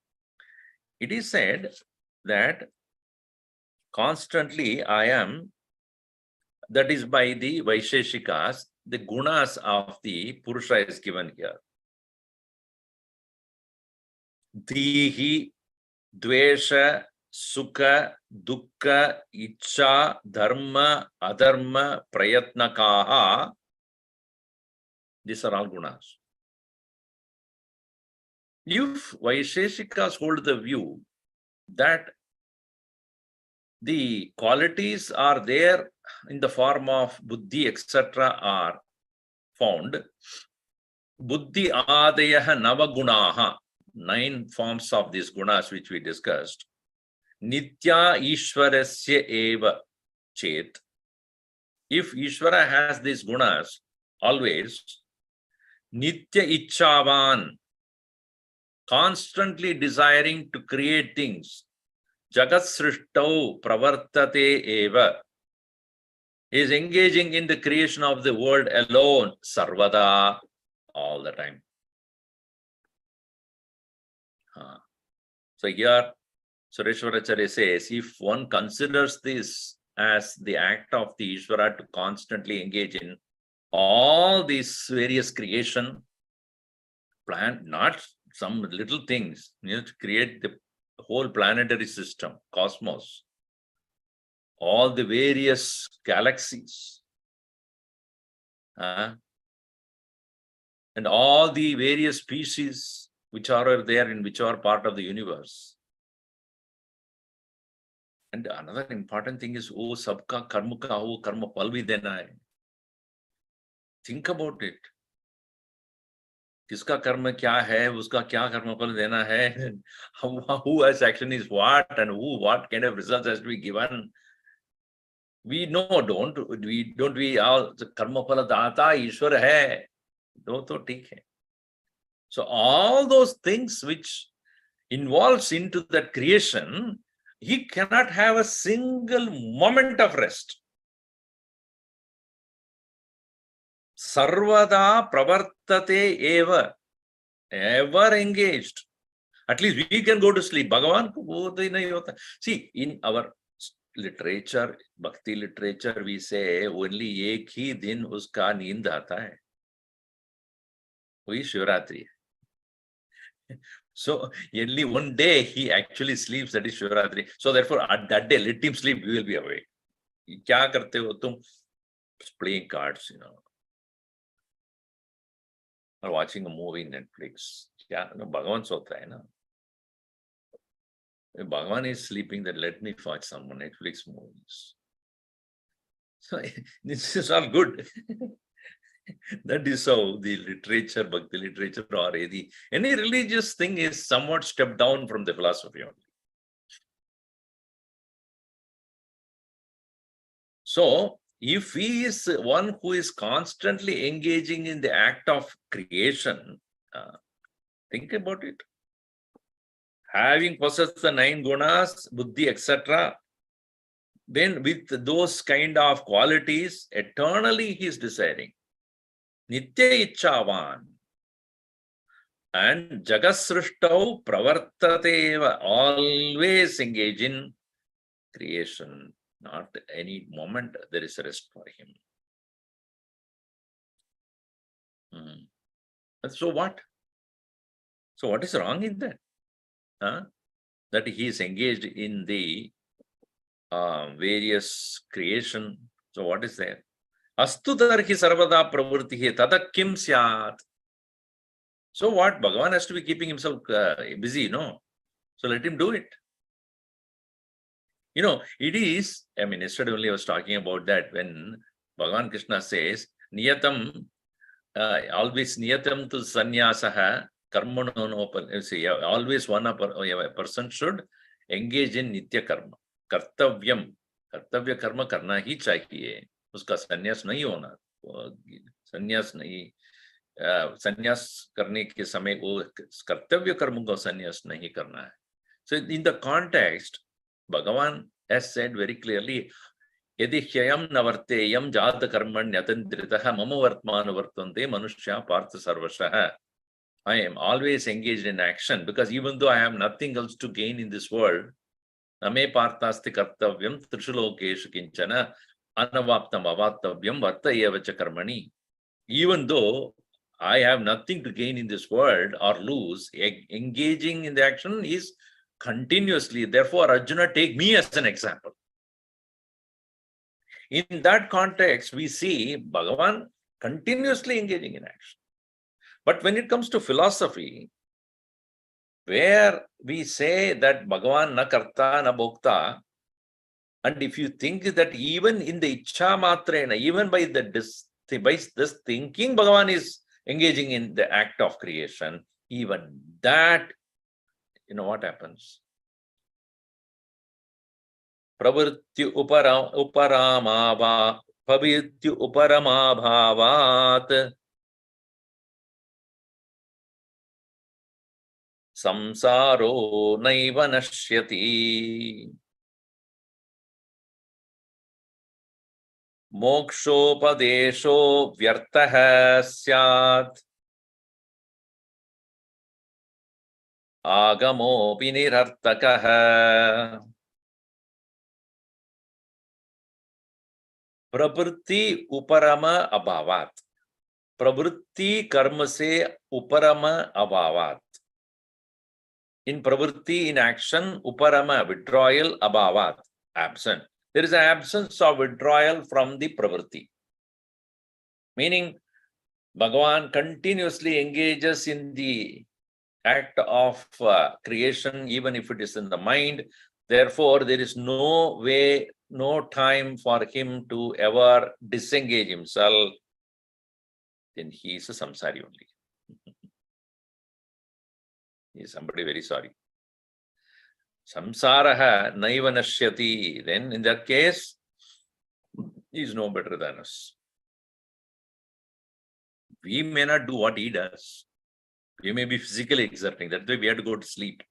It is said that constantly I am, that is by the Vaisheshikas, the gunas of the Purusha is given here. Dhihi, Dvesha, Sukha, Dukkha, Ichcha, Dharma, Adharma, Prayatnakaha. These are all gunas. If Vaisheshikas hold the view that the qualities are there in the form of buddhi, etc., are found, buddhi adayaha navagunaha, 9 forms of these gunas which we discussed, nitya ishwarasya eva chet. If Ishvara has these gunas always, nitya ichchavan, constantly desiring to create things, jagat srishtau pravartate eva, is engaging in the creation of the world alone, sarvada, all the time. So here, Sureshwaracharya says, if one considers this as the act of the Ishvara to constantly engage in all these various creation, plan, not some little things, to create the whole planetary system, cosmos, all the various galaxies, and all the various species which are there in which are part of the universe. And another important thing is, oh, sabka karma ka ho karma pal bhi dena hai. Think about it. Kiska karma kya hai, uska kya karma pal dena hai, who has action is what, and what kind of results has to be given. We know, don't we all karma phala data Ishwar hai. Do to theek hai. So all those things which involves into that creation, he cannot have a single moment of rest. Sarvada pravartate eva, ever engaged. At least we can go to sleep. Bhagavan ko wo to nahi hota. See, in our literature, bhakti literature, we say only ek hi din uska neend aata hai. Wohi Shivratri. So only one day he actually sleeps, that is Shivratri. So therefore, at that day, let him sleep, we will be awake. Kya karte ho tum? Playing cards, or watching a movie in Netflix. Yeah, no, Bhagavan sota hai na. If Bhagavan is sleeping, then let me watch some Netflix movies. So this is all good. That is how the literature, bhakti literature, or any religious thing is somewhat stepped down from the philosophy only. So, if he is one who is constantly engaging in the act of creation, think about it. Having possessed the 9 gunas, buddhi, etc., then with those kind of qualities, eternally he is desiring. Nitya ichchavan and jagasrishtau pravartateva, always engage in creation. Not any moment there is a rest for him. So what? So what is wrong in that? That he is engaged in the various creation. So what is there? Astu tarhi sarvada pravurtihi tada kim syat. So what? Bhagavan has to be keeping himself busy, no? So let him do it. It is, yesterday only I was talking about that when Bhagavan Krishna says, Niyatam, always Niyatam to Sanyasaha, Karmano no, always a person should engage in Nitya Karma, Kartavyam, कर्तव्य कर्म करना ही चाहिए, उसका संन्यास नहीं होना, संन्यास नहीं, संन्यास करने के समय वो कर्तव्य कर्म को संन्यास नहीं करना है. So in the context, Bhagavan has said very clearly, यदि ह्ययं न वर्तेयं जात कर्मण्यतन्द्रितः मम वर्तमान वर्तन्ते मनुष्या पार्थ सर्वशः. I am always engaged in action because even though I have nothing else to gain in this world, नमे पार्थास्ति कर्तव्यं त्रिषु लोकेषु किंचन अनवाप्तम अवाप्तव्यम वर्त एव च कर्मणि. Even though I have nothing to gain in this world or lose, engaging in the action is continuously. Therefore, Arjuna, take me as an example. In that context, we see Bhagavan continuously engaging in action. But when it comes to philosophy, where we say that Bhagavan na karta na bhokta, and if you think that even in the Ichha Matrena, even by this thinking, Bhagavan is engaging in the act of creation, even that, you know what happens? Pravrityu uparamava, pavityu uparamabhavat, samsaro naiva nashyati. Mokshopadesho vyartah syat agamopi nirartakah. प्रवृत्ति उपरम अभावात, प्रवृत्ति कर्म से उपरम अभावात. In pravritti, in action, uparama, withdrawal, abhavat, absent. There is an absence of withdrawal from the pravritti. Meaning, Bhagavan continuously engages in the act of creation, even if it is in the mind. Therefore, there is no way, no time for him to ever disengage himself. Then he is a samsari only. He is somebody very sorry. Samsaraha naiva nashyati. Then in that case, he is no better than us. We may not do what he does. We may be physically exerting. That's why we have to go to sleep.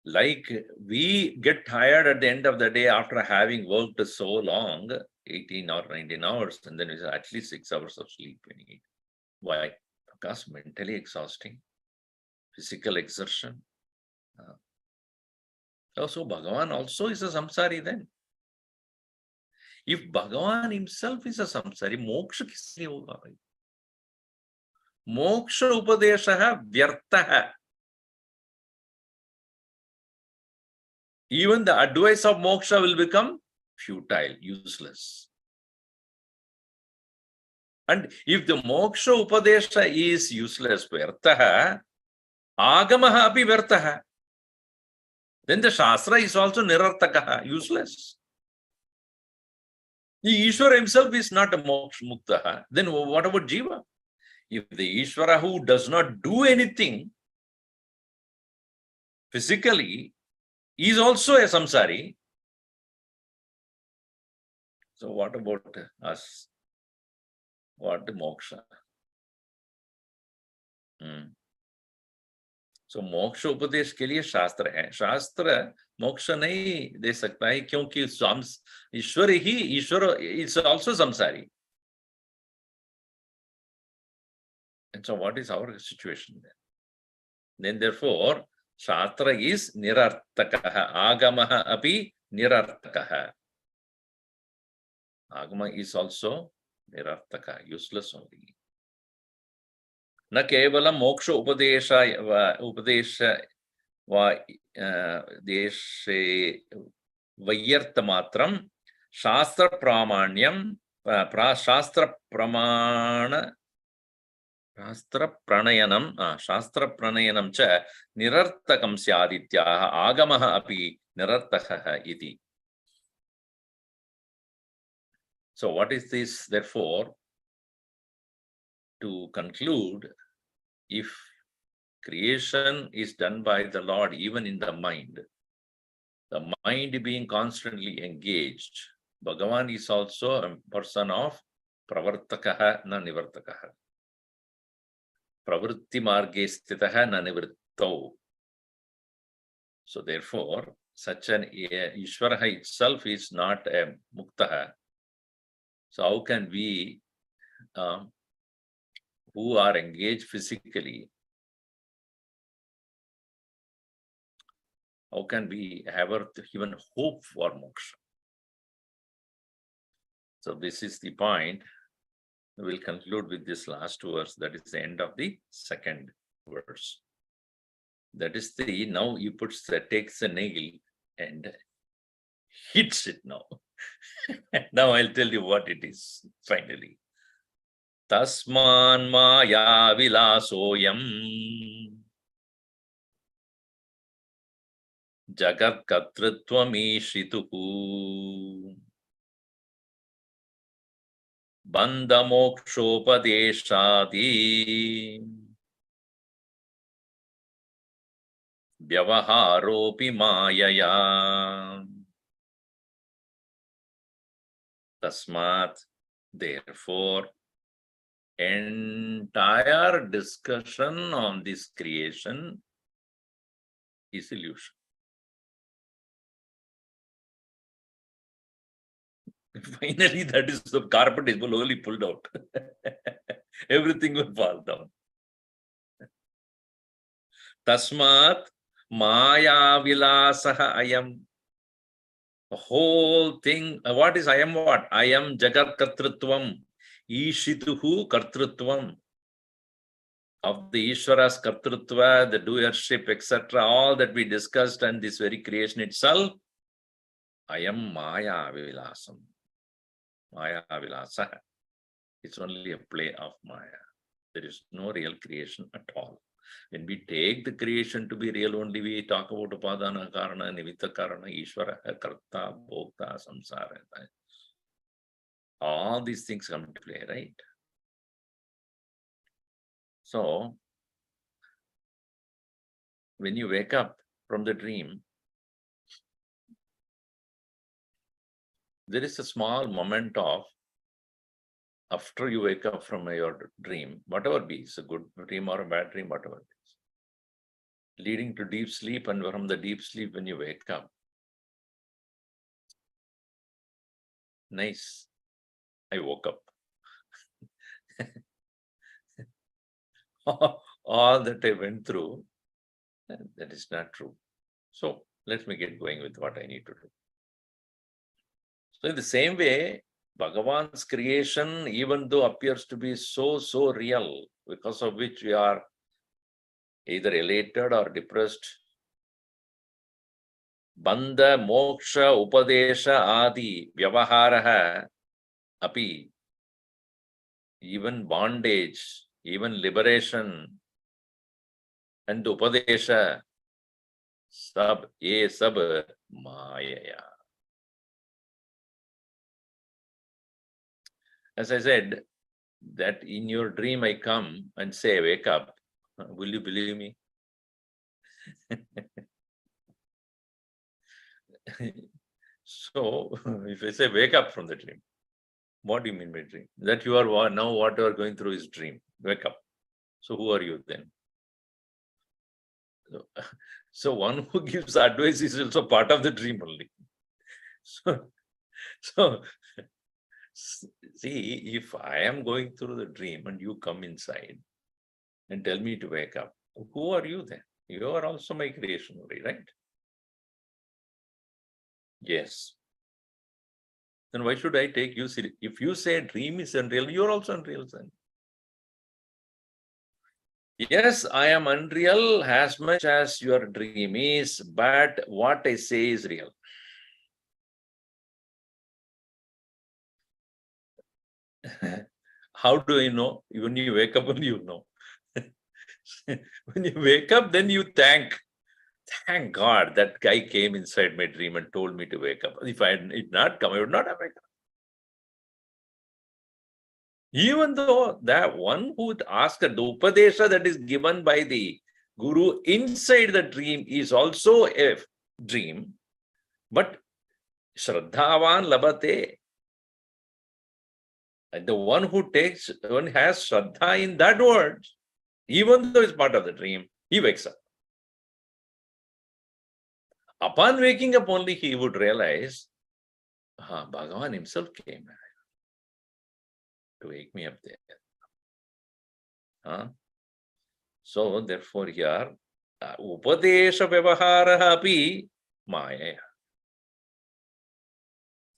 Like we get tired at the end of the day after having worked so long, 18 or 19 hours, and then we say at least 6 hours of sleep we need. Why? Because mentally exhausting, physical exertion. So Bhagavan also is a samsari then. If Bhagavan himself is a samsari, moksha kisliye hoga? Moksha upadeshaha vyartaha. Even the advice of moksha will become futile, useless. And if the moksha upadesha is useless, vyartaha, agamaha api vyartaha, then the shastra is also nirartakaha, useless. The Ishvara himself is not a moksha muktaha. Then what about jiva? If the Ishvara who does not do anything physically is also a samsari, so what about us? What moksha? So moksha upadesh के लिए शास्त्र है. शास्त्र मोक्ष नहीं दे सकता है क्योंकि ईश्वर is also samsari. And so what is our situation then? Then therefore shastra is nirartakaha, agamaha api nirartakaha. Agama is also nirartaka, useless only. न केवलं मोक्ष उपदेश देशे वैयर्थ मात्रं शास्त्र प्रामाण्यं शास्त्र प्रणयनं च निरर्थकं स्यादित्याह आगमः अपि निरर्थकः इति. So what is this therefore? To conclude, if creation is done by the Lord even in the mind, the mind being constantly engaged. Bhagavan is also a person of pravartakaha na nivartakaha. Pravritti marge sthitaha na nivrittau. So therefore, such an Ishvara itself is not a muktaha. So how can we, who are engaged physically, how can we ever even hope for moksha? So this is the point. We'll conclude with this last verse. That is the end of the second verse. That is the, now he takes a nail and hits it now. Now I'll tell you what it is finally. Tasman maya vilasoyam jagat katrutvam bandha mokshopadeshadi vyavaharopi mayaya. Tasmat, therefore, entire discussion on this creation is illusion. Finally, that is the carpet is slowly pulled out. Everything will fall down. Tasmat maya vilasaha ayam. The whole thing, what is ayam what? Ayam jagat kartrutvam. Ishituhu kartrutvam. Of the Ishvara's kartrutva, the doership, etc., all that we discussed and this very creation itself, ayam maya vilasam. Maya vilasa. It's only a play of maya. There is no real creation at all. When we take the creation to be real only, we talk about upadana karana, nimitta karana, Ishvara, karta, bhokta, samsara. All these things come to play, right? So, when you wake up from the dream, there is a small moment of, after you wake up from your dream, whatever be, it's a good dream or a bad dream, whatever it is, leading to deep sleep, and from the deep sleep when you wake up, nice, I woke up. All that I went through, that is not true. So let me get going with what I need to do. So in the same way, Bhagavan's creation, even though appears to be so real, because of which we are either elated or depressed, bandha, moksha, upadesha, adi, vyavaharaha, api, even bondage, even liberation, and upadesha, sab mayaya. As I said, that in your dream I come and say, wake up. Will you believe me? So, if I say, wake up from the dream, what do you mean by dream? That you are now what you are going through is dream. Wake up. So, who are you then? So one who gives advice is also part of the dream only. So see, if I am going through the dream and you come inside and tell me to wake up, who are you then? You are also my creation only, right? Yes. Then why should I take you seriously? If you say dream is unreal, you are also unreal then. Yes, I am unreal as much as your dream is, but what I say is real. How do I know? When you wake up, only you know. When you wake up, then you thank God that guy came inside my dream and told me to wake up. If I had not come, I would not have wake up. Even though that one who would ask the upadesha that is given by the guru inside the dream is also a dream, But Shraddhavan labate. And the one who has Shraddha in that word, even though it's part of the dream, he wakes up. Upon waking up only, he would realize, Bhagavan himself came to wake me up there. So, therefore, here, Upadesha Vyavaharaha api Maya.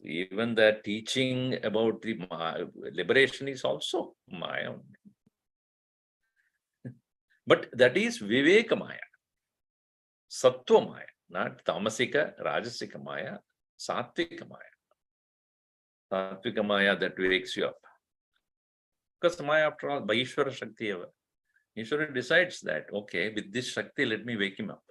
Even the teaching about the liberation is also Maya. But that is Viveka Maya, Sattva Maya, not Tamasika, Rajasika Maya, Sattvika Maya. Sattvika Maya that wakes you up. Because Maya, after all, by Ishvara Shakti, Ishvara decides that, okay, with this Shakti, let me wake him up.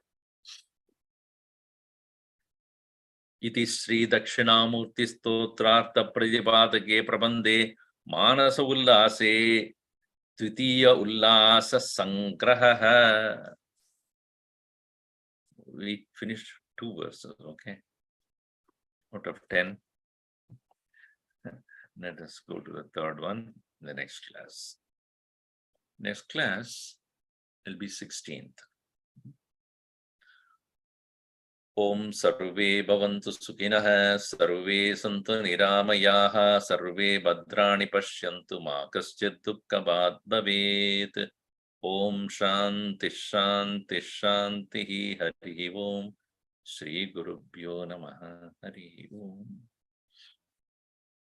Iti Sri Dakshinamoorty Stotrartha Pradipatake Prabande Manasollase Tvitiya Ullasa Sangraha. We finished 2 verses, okay, out of 10. Let us go to the third one in the next class. Next class will be 16th. Om Sarve Bhavantu Sukhinah, Sarve Santu Niramayaha, Sarve Bhadrani Pashyantu Ma Kaschid Dukkha Bhat Bhavet. Om Shanti Shanti Shanti Hari Om. Shri Gurubhyo Namaha. Hari Om.